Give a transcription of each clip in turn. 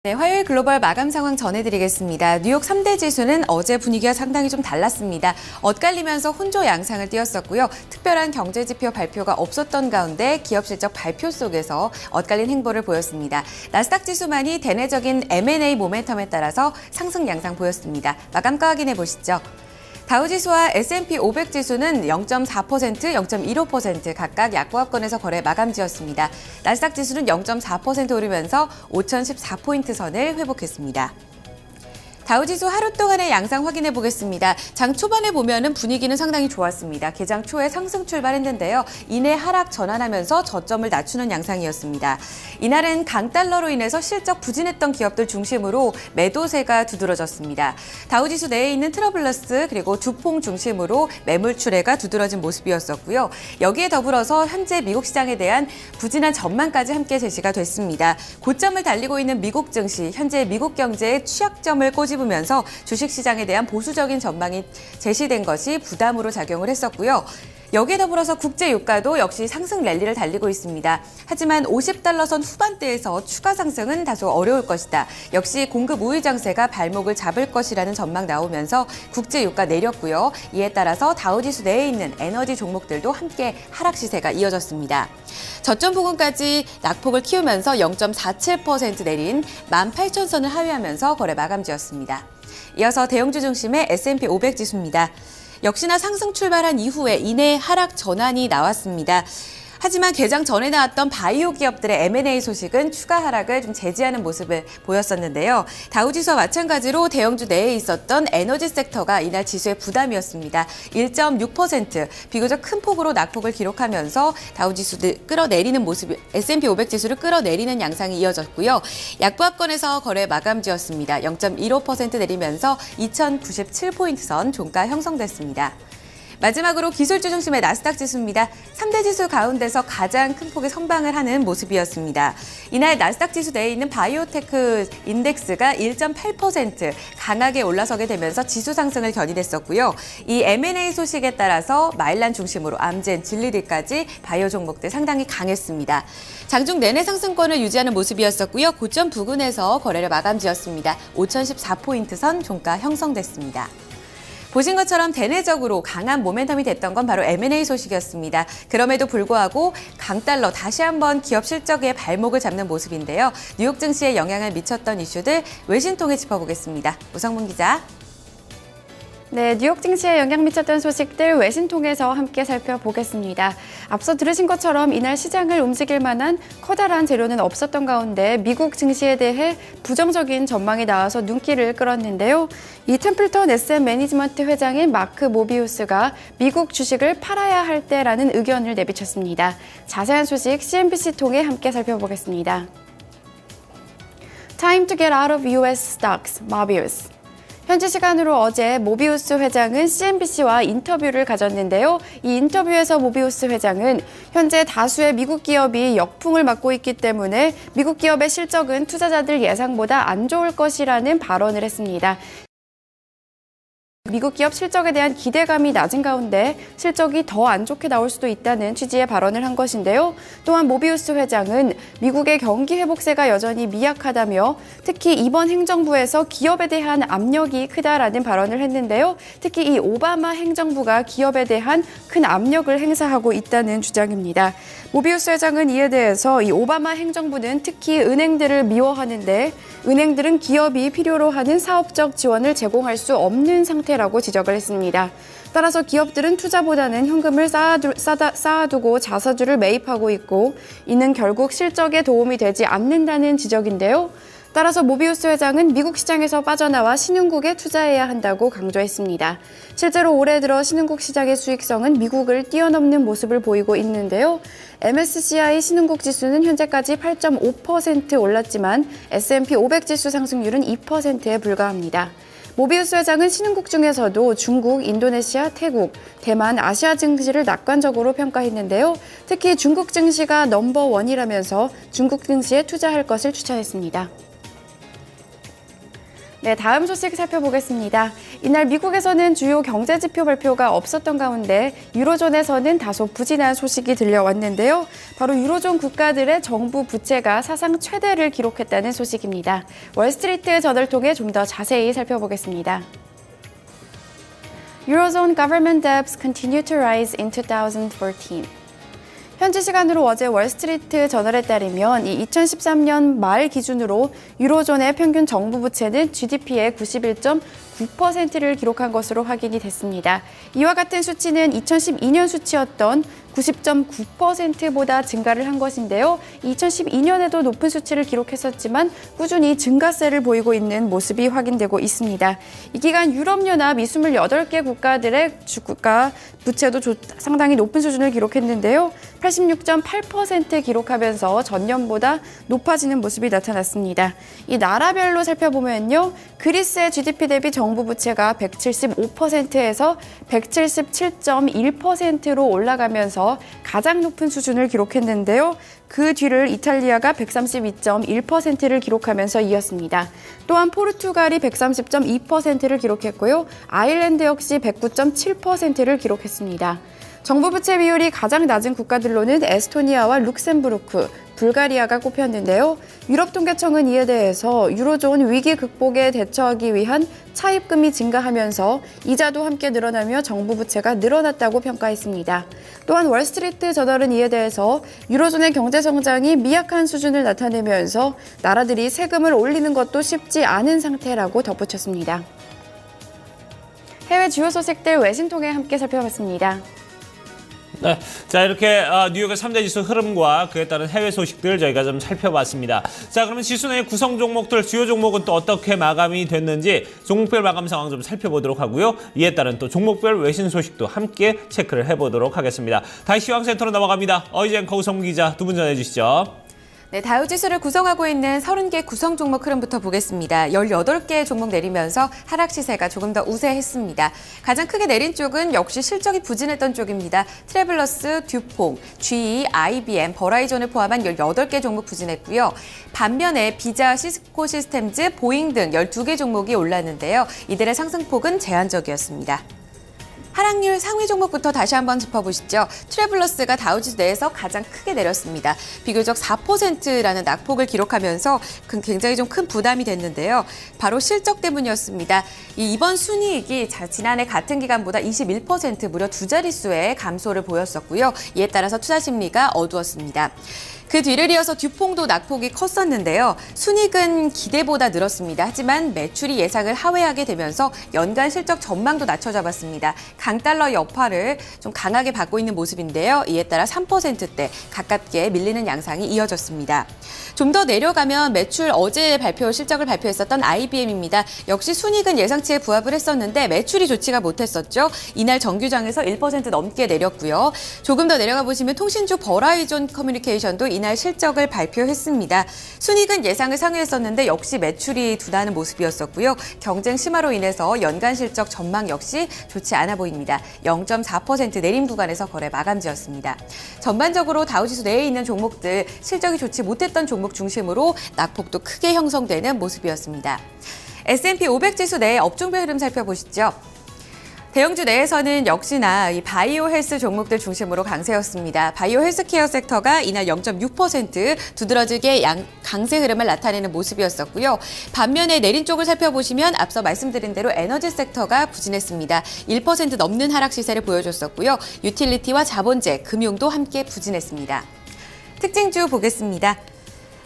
네, 화요일 글로벌 마감 상황 전해드리겠습니다. 뉴욕 3대 지수는 어제 분위기가 상당히 좀 달랐습니다. 엇갈리면서 혼조 양상을 띄었었고요. 특별한 경제 지표 발표가 없었던 가운데 기업 실적 발표 속에서 엇갈린 행보를 보였습니다. 나스닥 지수만이 대내적인 M&A 모멘텀에 따라서 상승 양상 보였습니다. 마감가 확인해 보시죠. 다우지수와 S&P 500 지수는 0.4%, 0.15% 각각 약보합권에서 거래 마감지었습니다. 나스닥 지수는 0.4% 오르면서 5,014포인트 선을 회복했습니다. 다우지수 하루 동안의 양상 확인해 보겠습니다. 장 초반에 보면은 분위기는 상당히 좋았습니다. 개장 초에 상승 출발했는데요. 이내 하락 전환하면서 저점을 낮추는 양상이었습니다. 이날은 강달러로 인해서 실적 부진했던 기업들 중심으로 매도세가 두드러졌습니다. 다우지수 내에 있는 트러블러스 그리고 두퐁 중심으로 매물 출회가 두드러진 모습이었었고요. 여기에 더불어서 현재 미국 시장에 대한 부진한 전망까지 함께 제시가 됐습니다. 고점을 달리고 있는 미국 증시, 현재 미국 경제의 취약점을 꼬집으면서 주식시장에 대한 보수적인 전망이 제시된 것이 부담으로 작용을 했었고요. 여기에 더불어서 국제유가도 역시 상승 랠리를 달리고 있습니다. 하지만 50달러 선 후반대에서 추가 상승은 다소 어려울 것이다. 역시 공급 우위 장세가 발목을 잡을 것이라는 전망 나오면서 국제유가 내렸고요. 이에 따라서 다우지수 내에 있는 에너지 종목들도 함께 하락 시세가 이어졌습니다. 저점 부근까지 낙폭을 키우면서 0.47% 내린 18,000선을 하회하면서 거래 마감지었습니다. 이어서 대형주 중심의 S&P 500 지수입니다. 역시나 상승 출발한 이후에 이내 하락 전환이 나왔습니다. 하지만 개장 전에 나왔던 바이오 기업들의 M&A 소식은 추가 하락을 좀 제지하는 모습을 보였었는데요. 다우지수와 마찬가지로 대형주 내에 있었던 에너지 섹터가 이날 지수의 부담이었습니다. 1.6% 비교적 큰 폭으로 낙폭을 기록하면서 다우지수를 끌어내리는 모습, S&P 500 지수를 끌어내리는 양상이 이어졌고요. 약보합권에서 거래 마감지었습니다. 0.15% 내리면서 2,097포인트 선 종가 형성됐습니다. 마지막으로 기술주 중심의 나스닥 지수입니다. 3대 지수 가운데서 가장 큰 폭의 선방을 하는 모습이었습니다. 이날 나스닥 지수 내에 있는 바이오테크 인덱스가 1.8% 강하게 올라서게 되면서 지수 상승을 견인했었고요. 이 M&A 소식에 따라서 마일란 중심으로 암젠, 진리들까지 바이오 종목들 상당히 강했습니다. 장중 내내 상승권을 유지하는 모습이었었고요. 고점 부근에서 거래를 마감지었습니다. 5,014포인트 선 종가 형성됐습니다. 보신 것처럼 대내적으로 강한 모멘텀이 됐던 건 바로 M&A 소식이었습니다. 그럼에도 불구하고 강달러 다시 한번 기업 실적에 발목을 잡는 모습인데요. 뉴욕 증시에 영향을 미쳤던 이슈들 외신 통해 짚어보겠습니다. 우성문 기자. 네, 뉴욕 증시에 영향 미쳤던 소식들 외신 통해서 함께 살펴보겠습니다. 앞서 들으신 것처럼 이날 시장을 움직일 만한 커다란 재료는 없었던 가운데 미국 증시에 대해 부정적인 전망이 나와서 눈길을 끌었는데요. 이 템플턴 SM 매니지먼트 회장인 마크 모비우스가 미국 주식을 팔아야 할 때라는 의견을 내비쳤습니다. 자세한 소식 CNBC 통해 함께 살펴보겠습니다. Time to get out of US stocks, Mobius. 현지 시간으로 어제 모비우스 회장은 CNBC와 인터뷰를 가졌는데요. 이 인터뷰에서 모비우스 회장은 현재 다수의 미국 기업이 역풍을 맞고 있기 때문에 미국 기업의 실적은 투자자들 예상보다 안 좋을 것이라는 발언을 했습니다. 미국 기업 실적에 대한 기대감이 낮은 가운데 실적이 더 안 좋게 나올 수도 있다는 취지의 발언을 한 것인데요. 또한 모비우스 회장은 미국의 경기 회복세가 여전히 미약하다며 특히 이번 행정부에서 기업에 대한 압력이 크다라는 발언을 했는데요. 특히 이 오바마 행정부가 기업에 대한 큰 압력을 행사하고 있다는 주장입니다. 모비우스 회장은 이에 대해서 이 오바마 행정부는 특히 은행들을 미워하는데 은행들은 기업이 필요로 하는 사업적 지원을 제공할 수 없는 상태라고 지적을 했습니다. 따라서 기업들은 투자보다는 현금을 쌓아두고 자사주를 매입하고 있고 이는 결국 실적에 도움이 되지 않는다는 지적인데요. 따라서 모비우스 회장은 미국 시장에서 빠져나와 신흥국에 투자해야 한다고 강조했습니다. 실제로 올해 들어 신흥국 시장의 수익성은 미국을 뛰어넘는 모습을 보이고 있는데요. MSCI 신흥국 지수는 현재까지 8.5% 올랐지만 S&P 500 지수 상승률은 2%에 불과합니다. 모비우스 회장은 신흥국 중에서도 중국, 인도네시아, 태국, 대만, 아시아 증시를 낙관적으로 평가했는데요. 특히 중국 증시가 넘버1이라면서 중국 증시에 투자할 것을 추천했습니다. 네, 다음 소식 살펴보겠습니다. 이날 미국에서는 주요 경제 지표 발표가 없었던 가운데 유로존에서는 다소 부진한 소식이 들려왔는데요. 바로 유로존 국가들의 정부 부채가 사상 최대를 기록했다는 소식입니다. 월스트리트 저널을 통해 좀 더 자세히 살펴보겠습니다. Eurozone government debts continue to rise in 2014. 현지 시간으로 어제 월스트리트 저널에 따르면 이 2013년 말 기준으로 유로존의 평균 정부 부채는 GDP의 91.9%를 기록한 것으로 확인이 됐습니다. 이와 같은 수치는 2012년 수치였던 90.9%보다 증가를 한 것인데요. 2012년에도 높은 수치를 기록했었지만 꾸준히 증가세를 보이고 있는 모습이 확인되고 있습니다. 이 기간 유럽연합 28개 국가들의 주가 부채도 상당히 높은 수준을 기록했는데요. 86.8% 기록하면서 전년보다 높아지는 모습이 나타났습니다. 이 나라별로 살펴보면요. 그리스의 GDP 대비 정부 부채가 175%에서 177.1%로 올라가면서 가장 높은 수준을 기록했는데요. 그 뒤를 이탈리아가 132.1%를 기록하면서 이었습니다. 또한 포르투갈이 130.2%를 기록했고요. 아일랜드 역시 109.7%를 기록했습니다. 정부 부채 비율이 가장 낮은 국가들로는 에스토니아와 룩셈부르크, 불가리아가 꼽혔는데요. 유럽통계청은 이에 대해서 유로존 위기 극복에 대처하기 위한 차입금이 증가하면서 이자도 함께 늘어나며 정부 부채가 늘어났다고 평가했습니다. 또한 월스트리트 저널은 이에 대해서 유로존의 경제 성장이 미약한 수준을 나타내면서 나라들이 세금을 올리는 것도 쉽지 않은 상태라고 덧붙였습니다. 해외 주요 소식들 외신 통해 함께 살펴봤습니다. 네, 자 이렇게 뉴욕의 3대 지수 흐름과 그에 따른 해외 소식들 저희가 좀 살펴봤습니다. 자 그러면 지수 내 구성 종목들 주요 종목은 또 어떻게 마감이 됐는지 종목별 마감 상황 좀 살펴보도록 하고요. 이에 따른 또 종목별 외신 소식도 함께 체크를 해보도록 하겠습니다. 다시 시황센터로 넘어갑니다. 어이젠 거우성 기자 두 분 전해주시죠. 네, 다우지수를 구성하고 있는 30개 구성 종목 흐름부터 보겠습니다. 18개 종목 내리면서 하락 시세가 조금 더 우세했습니다. 가장 크게 내린 쪽은 역시 실적이 부진했던 쪽입니다. 트래블러스, 듀퐁, GE, IBM, 버라이존을 포함한 18개 종목 부진했고요. 반면에 비자, 시스코 시스템즈, 보잉 등 12개 종목이 올랐는데요. 이들의 상승폭은 제한적이었습니다. 하락률 상위 종목부터 다시 한번 짚어보시죠. 트래블러스가 다우지수 내에서 가장 크게 내렸습니다. 비교적 4%라는 낙폭을 기록하면서 굉장히 좀 큰 부담이 됐는데요. 바로 실적 때문이었습니다. 이번 순이익이 지난해 같은 기간보다 21% 무려 두 자릿수의 감소를 보였었고요. 이에 따라서 투자 심리가 어두웠습니다. 그 뒤를 이어서 듀퐁도 낙폭이 컸었는데요. 순이익은 기대보다 늘었습니다. 하지만 매출이 예상을 하회하게 되면서 연간 실적 전망도 낮춰잡았습니다. 강달러 여파를 좀 강하게 받고 있는 모습인데요. 이에 따라 3%대 가깝게 밀리는 양상이 이어졌습니다. 좀 더 내려가면 매출 어제 실적을 발표했었던 IBM입니다. 역시 순이익은 예상치에 부합을 했었는데 매출이 좋지가 못했었죠. 이날 정규장에서 1% 넘게 내렸고요. 조금 더 내려가 보시면 통신주 버라이존 커뮤니케이션도 이날 실적을 발표했습니다. 순이익은 예상을 상회했었는데 역시 매출이 둔화하는 모습이었었고요. 경쟁 심화로 인해서 연간 실적 전망 역시 좋지 않아 보입니다. 0.4% 내림 구간에서 거래 마감지였습니다. 전반적으로 다우지수 내에 있는 종목들 실적이 좋지 못했던 종목 중심으로 낙폭도 크게 형성되는 모습이었습니다. S&P 500 지수 내의 업종별 흐름 살펴보시죠. 대형주 내에서는 역시나 이 바이오 헬스 종목들 중심으로 강세였습니다. 바이오 헬스케어 섹터가 이날 0.6% 두드러지게 강세 흐름을 나타내는 모습이었었고요. 반면에 내린 쪽을 살펴보시면 앞서 말씀드린 대로 에너지 섹터가 부진했습니다. 1% 넘는 하락 시세를 보여줬었고요. 유틸리티와 자본재, 금융도 함께 부진했습니다. 특징주 보겠습니다.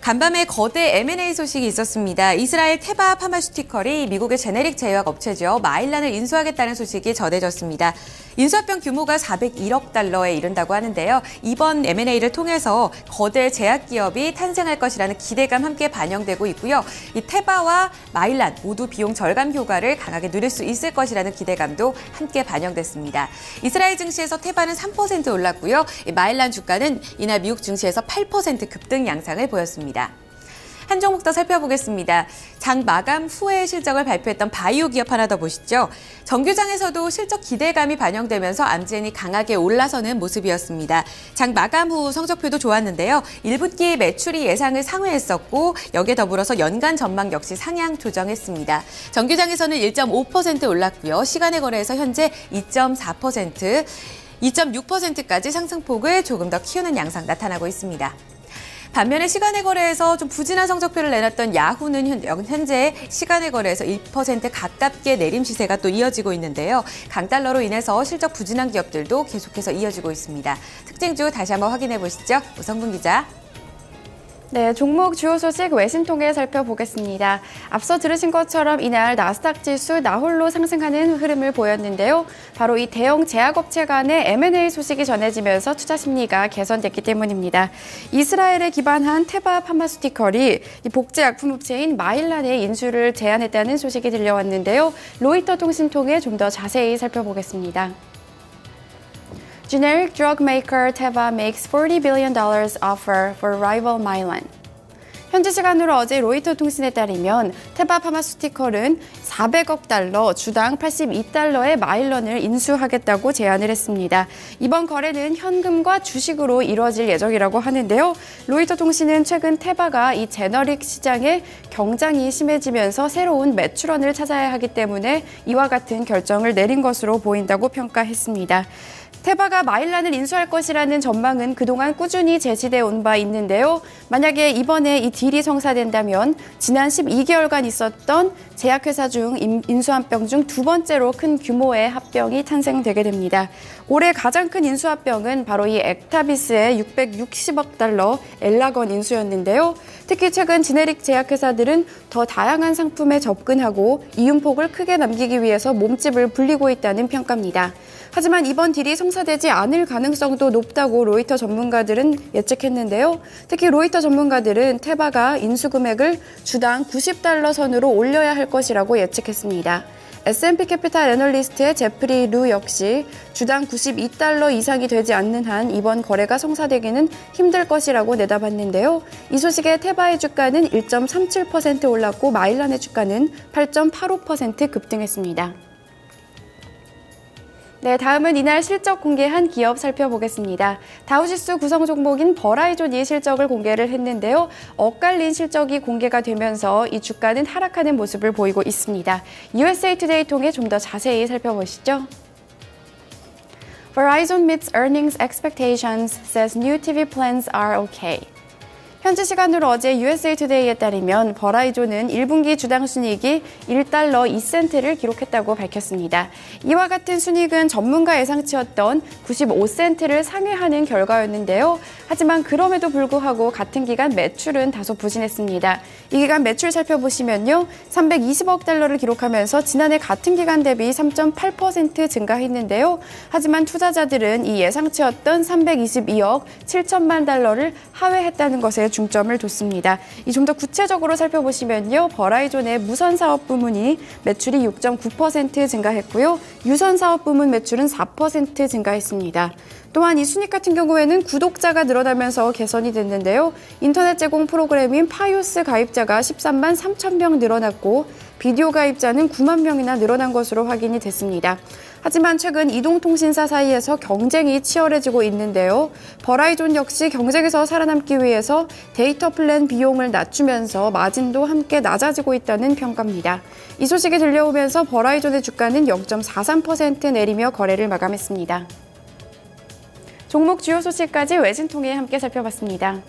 간밤에 거대 M&A 소식이 있었습니다. 이스라엘 테바 파마슈티컬이 미국의 제네릭 제약 업체죠. 마일란을 인수하겠다는 소식이 전해졌습니다. 인수합병 규모가 401억 달러에 이른다고 하는데요. 이번 M&A를 통해서 거대 제약 기업이 탄생할 것이라는 기대감 함께 반영되고 있고요. 이 테바와 마일란 모두 비용 절감 효과를 강하게 누릴 수 있을 것이라는 기대감도 함께 반영됐습니다. 이스라엘 증시에서 테바는 3% 올랐고요. 마일란 주가는 이날 미국 증시에서 8% 급등 양상을 보였습니다. 한 종목 더 살펴보겠습니다. 장 마감 후에 실적을 발표했던 바이오 기업 하나 더 보시죠. 정규장에서도 실적 기대감이 반영되면서 암젠이 강하게 올라서는 모습이었습니다. 장 마감 후 성적표도 좋았는데요. 1분기 매출이 예상을 상회했었고 여기에 더불어서 연간 전망 역시 상향 조정했습니다. 정규장에서는 1.5% 올랐고요. 시간의 거래에서 현재 2.4%, 2.6%까지 상승폭을 조금 더 키우는 양상 나타나고 있습니다. 반면에 시간의 거래에서 좀 부진한 성적표를 내놨던 야후는 현재 시간의 거래에서 1% 가깝게 내림 시세가 또 이어지고 있는데요. 강달러로 인해서 실적 부진한 기업들도 계속해서 이어지고 있습니다. 특징주 다시 한번 확인해 보시죠. 오성분 기자. 네, 종목 주요 소식 외신 통해 살펴보겠습니다. 앞서 들으신 것처럼 이날 나스닥 지수 나홀로 상승하는 흐름을 보였는데요. 바로 이 대형 제약업체 간의 M&A 소식이 전해지면서 투자 심리가 개선됐기 때문입니다. 이스라엘에 기반한 테바 파마스티컬이 이 복제약품업체인 마일란의 인수를 제안했다는 소식이 들려왔는데요. 로이터 통신 통해 좀 더 자세히 살펴보겠습니다. Generic drug maker Teva makes $40 billion offer for rival Mylan. 현지 시간으로 어제 로이터 통신에 따르면 테바 파마스티컬은 400억 달러, 주당 82달러의 마일런을 인수하겠다고 제안을 했습니다. 이번 거래는 현금과 주식으로 이루어질 예정이라고 하는데요. 로이터 통신은 최근 테바가 이 제너릭 시장의 경쟁이 심해지면서 새로운 매출원을 찾아야 하기 때문에 이와 같은 결정을 내린 것으로 보인다고 평가했습니다. 테바가 마일란을 인수할 것이라는 전망은 그동안 꾸준히 제시돼 온 바 있는데요. 만약에 이번에 이 딜이 성사된다면 지난 12개월간 있었던 제약회사 중 인수합병 중 두 번째로 큰 규모의 합병이 탄생되게 됩니다. 올해 가장 큰 인수합병은 바로 이 액타비스의 660억 달러 엘라건 인수였는데요. 특히 최근 지네릭 제약회사들은 더 다양한 상품에 접근하고 이윤폭을 크게 남기기 위해서 몸집을 불리고 있다는 평가입니다. 하지만 이번 딜이 성사되지 않을 가능성도 높다고 로이터 전문가들은 예측했는데요. 특히 로이터 전문가들은 테바가 인수 금액을 주당 90달러 선으로 올려야 할 것이라고 예측했습니다. S&P 캐피탈 애널리스트의 제프리 루 역시 주당 92달러 이상이 되지 않는 한 이번 거래가 성사되기는 힘들 것이라고 내다봤는데요. 이 소식에 테바의 주가는 1.37% 올랐고 마일란의 주가는 8.85% 급등했습니다. 네, 다음은 이날 실적 공개한 기업 살펴보겠습니다. 다우지수 구성 종목인 버라이존이 실적을 공개를 했는데요. 엇갈린 실적이 공개가 되면서 이 주가는 하락하는 모습을 보이고 있습니다. USA Today 통해 좀 더 자세히 살펴보시죠. Verizon meets earnings expectations, says new TV plans are okay. 현지 시간으로 어제 USA Today에 따르면 버라이존은 1분기 주당 순이익이 1달러 2센트를 기록했다고 밝혔습니다. 이와 같은 순이익은 전문가 예상치였던 95센트를 상회하는 결과였는데요. 하지만 그럼에도 불구하고 같은 기간 매출은 다소 부진했습니다. 이 기간 매출 살펴보시면요. 320억 달러를 기록하면서 지난해 같은 기간 대비 3.8% 증가했는데요. 하지만 투자자들은 이 예상치였던 322억 7천만 달러를 하회했다는 것에 중점을 뒀습니다. 이 좀 더 구체적으로 살펴보시면요. 버라이존의 무선 사업 부문이 매출이 6.9% 증가했고요. 유선 사업 부문 매출은 4% 증가했습니다. 또한 이 순익 같은 경우에는 구독자가 늘어나면서 개선이 됐는데요. 인터넷 제공 프로그램인 파요스 가입자가 13만 3천 명 늘어났고 비디오 가입자는 9만 명이나 늘어난 것으로 확인이 됐습니다. 하지만 최근 이동통신사 사이에서 경쟁이 치열해지고 있는데요. 버라이존 역시 경쟁에서 살아남기 위해서 데이터 플랜 비용을 낮추면서 마진도 함께 낮아지고 있다는 평가입니다. 이 소식이 들려오면서 버라이존의 주가는 0.43% 내리며 거래를 마감했습니다. 종목 주요 소식까지 외신 통해 함께 살펴봤습니다.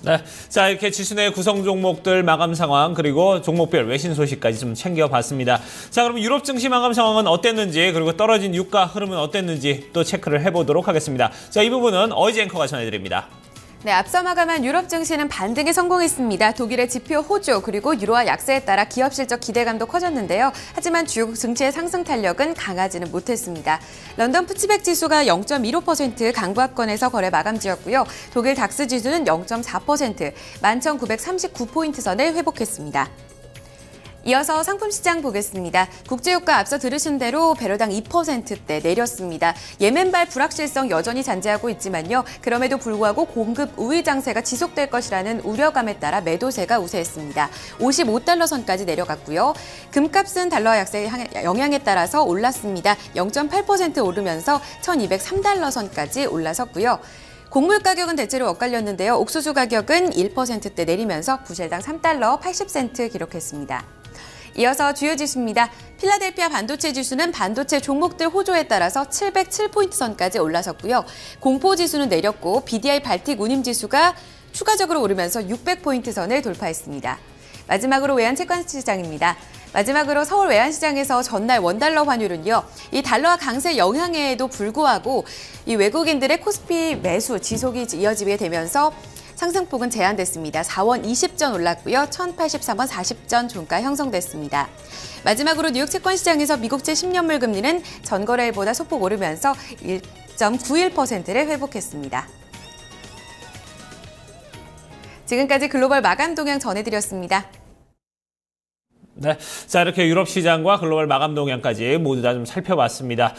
네, 자 이렇게 지수 내 구성 종목들 마감 상황 그리고 종목별 외신 소식까지 좀 챙겨봤습니다. 자 그럼 유럽 증시 마감 상황은 어땠는지 그리고 떨어진 유가 흐름은 어땠는지 또 체크를 해보도록 하겠습니다. 자 이 부분은 어이지 앵커가 전해드립니다. 네, 앞서 마감한 유럽 증시는 반등에 성공했습니다. 독일의 지표 호조 그리고 유로화 약세에 따라 기업 실적 기대감도 커졌는데요. 하지만 주요 증시의 상승 탄력은 강하지는 못했습니다. 런던 푸치백 지수가 0.15% 강보합권에서 거래 마감지였고요. 독일 닥스 지수는 0.4%, 11,939포인트 선을 회복했습니다. 이어서 상품 시장 보겠습니다. 국제유가 앞서 들으신 대로 배럴당 2%대 내렸습니다. 예멘발 불확실성 여전히 잔재하고 있지만요. 그럼에도 불구하고 공급 우위 장세가 지속될 것이라는 우려감에 따라 매도세가 우세했습니다. 55달러 선까지 내려갔고요. 금값은 달러 약세 영향에 따라서 올랐습니다. 0.8% 오르면서 1,203달러 선까지 올라섰고요. 곡물 가격은 대체로 엇갈렸는데요. 옥수수 가격은 1%대 내리면서 부실당 3달러 80센트 기록했습니다. 이어서 주요 지수입니다. 필라델피아 반도체 지수는 반도체 종목들 호조에 따라서 707포인트 선까지 올라섰고요. 공포 지수는 내렸고 BDI 발틱 운임 지수가 추가적으로 오르면서 600포인트 선을 돌파했습니다. 마지막으로 외환채권 시장입니다. 마지막으로 서울 외환시장에서 전날 원달러 환율은요. 이 달러와 강세 영향에도 불구하고 이 외국인들의 코스피 매수 지속이 이어지게 되면서 상승폭은 제한됐습니다. 4원 20전 올랐고요. 1083원 40전 종가 형성됐습니다. 마지막으로 뉴욕 채권시장에서 미국채 10년물 금리는 전거래일보다 소폭 오르면서 1.91%를 회복했습니다. 지금까지 글로벌 마감 동향 전해드렸습니다. 네, 자 이렇게 유럽 시장과 글로벌 마감 동향까지 모두 다 좀 살펴봤습니다.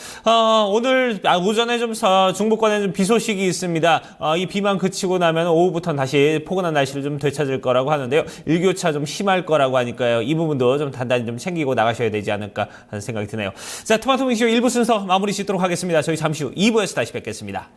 오늘 오전에 좀 중부권에 좀 비 소식이 있습니다. 이 비만 그치고 나면 오후부터는 다시 포근한 날씨를 좀 되찾을 거라고 하는데요. 일교차 좀 심할 거라고 하니까요. 이 부분도 좀 단단히 좀 챙기고 나가셔야 되지 않을까 하는 생각이 드네요. 자, 토마토 믹쇼 1부 순서 마무리 짓도록 하겠습니다. 저희 잠시 후 2부에서 다시 뵙겠습니다.